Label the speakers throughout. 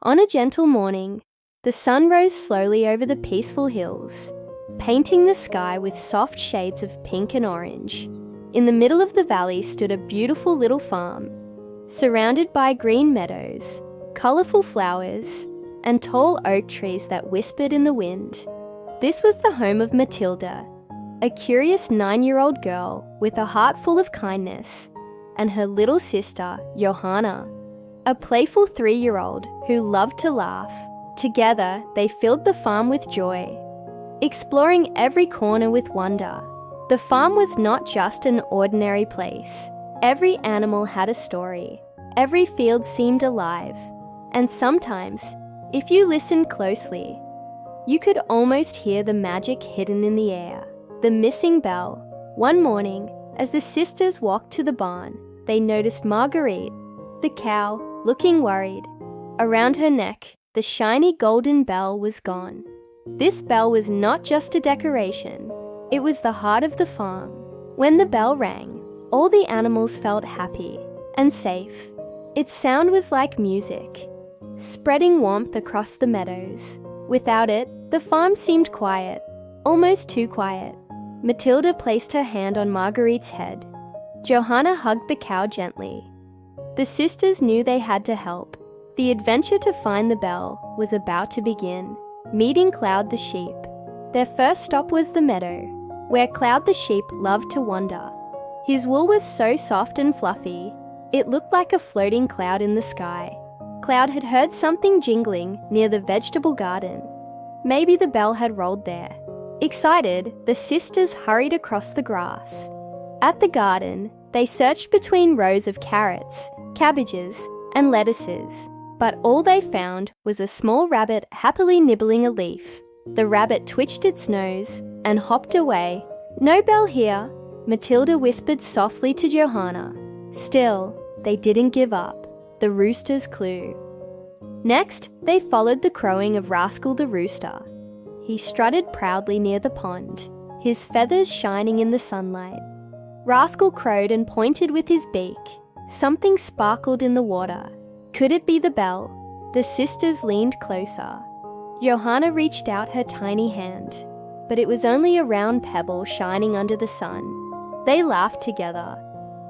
Speaker 1: On a gentle morning, the sun rose slowly over the peaceful hills, painting the sky with soft shades of pink and orange. In the middle of the valley stood a beautiful little farm, surrounded by green meadows, colourful flowers, and tall oak trees that whispered in the wind. This was the home of Matylde, a curious 9-year-old girl with a heart full of kindness, and her little sister, Johana, a playful 3-year-old who loved to laugh. Together, they filled the farm with joy, exploring every corner with wonder. The farm was not just an ordinary place. Every animal had a story. Every field seemed alive. And sometimes, if you listened closely, you could almost hear the magic hidden in the air. The missing bell. One morning, as the sisters walked to the barn, they noticed Marguerite, the cow, looking worried. Around her neck, the shiny golden bell was gone. This bell was not just a decoration. It was the heart of the farm. When the bell rang, all the animals felt happy and safe. Its sound was like music, spreading warmth across the meadows. Without it, the farm seemed quiet, almost too quiet. Matylde placed her hand on Marguerite's head. Johana hugged the cow gently. The sisters knew they had to help. The adventure to find the bell was about to begin. Meeting Cloud the sheep. Their first stop was the meadow, where Cloud the sheep loved to wander. His wool was so soft and fluffy, it looked like a floating cloud in the sky. Cloud had heard something jingling near the vegetable garden. Maybe the bell had rolled there. Excited, the sisters hurried across the grass. At the garden, they searched between rows of carrots, cabbages, and lettuces, but all they found was a small rabbit happily nibbling a leaf. The rabbit twitched its nose and hopped away. "No bell here," Matylde whispered softly to Johana. Still, they didn't give up. The rooster's clue. Next, they followed the crowing of Rascal the rooster. He strutted proudly near the pond, his feathers shining in the sunlight. Rascal crowed and pointed with his beak. Something sparkled in the water. Could it be the bell? The sisters leaned closer. Johana reached out her tiny hand, but it was only a round pebble shining under the sun. They laughed together.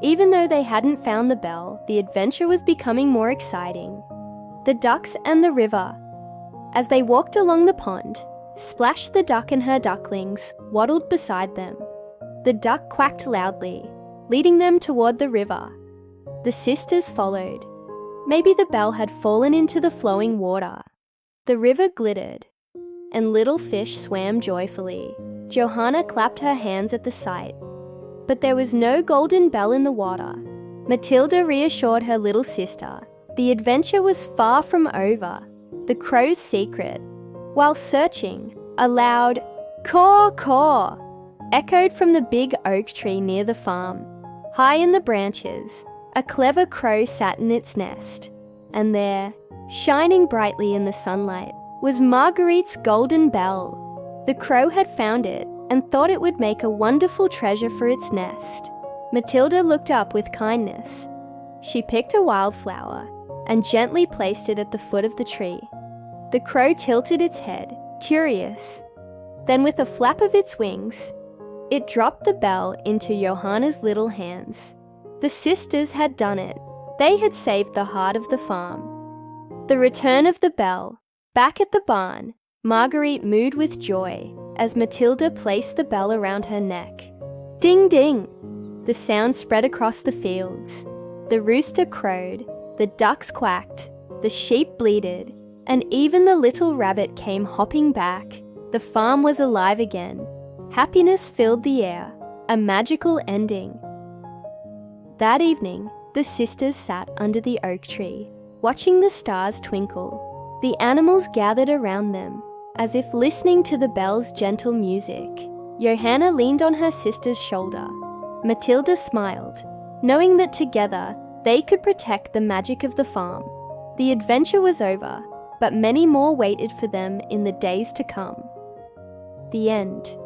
Speaker 1: Even though they hadn't found the bell, the adventure was becoming more exciting. The ducks and the river. As they walked along the pond, Splash the duck and her ducklings waddled beside them. The duck quacked loudly, leading them toward the river. The sisters followed. Maybe the bell had fallen into the flowing water. The river glittered, and little fish swam joyfully. Johana clapped her hands at the sight. But there was no golden bell in the water. Matylde reassured her little sister. The adventure was far from over. The crow's secret. While searching, a loud caw caw echoed from the big oak tree near the farm. High in the branches, a clever crow sat in its nest. And there, shining brightly in the sunlight, was Marguerite's golden bell. The crow had found it and thought it would make a wonderful treasure for its nest. Matylde looked up with kindness. She picked a wildflower and gently placed it at the foot of the tree. The crow tilted its head, curious. Then with a flap of its wings, it dropped the bell into Johana's little hands. The sisters had done it. They had saved the heart of the farm. The return of the bell. Back at the barn, Marguerite mooed with joy as Matylde placed the bell around her neck. Ding ding! The sound spread across the fields. The rooster crowed, the ducks quacked, the sheep bleated, and even the little rabbit came hopping back. The farm was alive again. Happiness filled the air, a magical ending. That evening, the sisters sat under the oak tree, watching the stars twinkle. The animals gathered around them, as if listening to the bell's gentle music. Johana leaned on her sister's shoulder. Matylde smiled, knowing that together they could protect the magic of the farm. The adventure was over, but many more waited for them in the days to come. The end.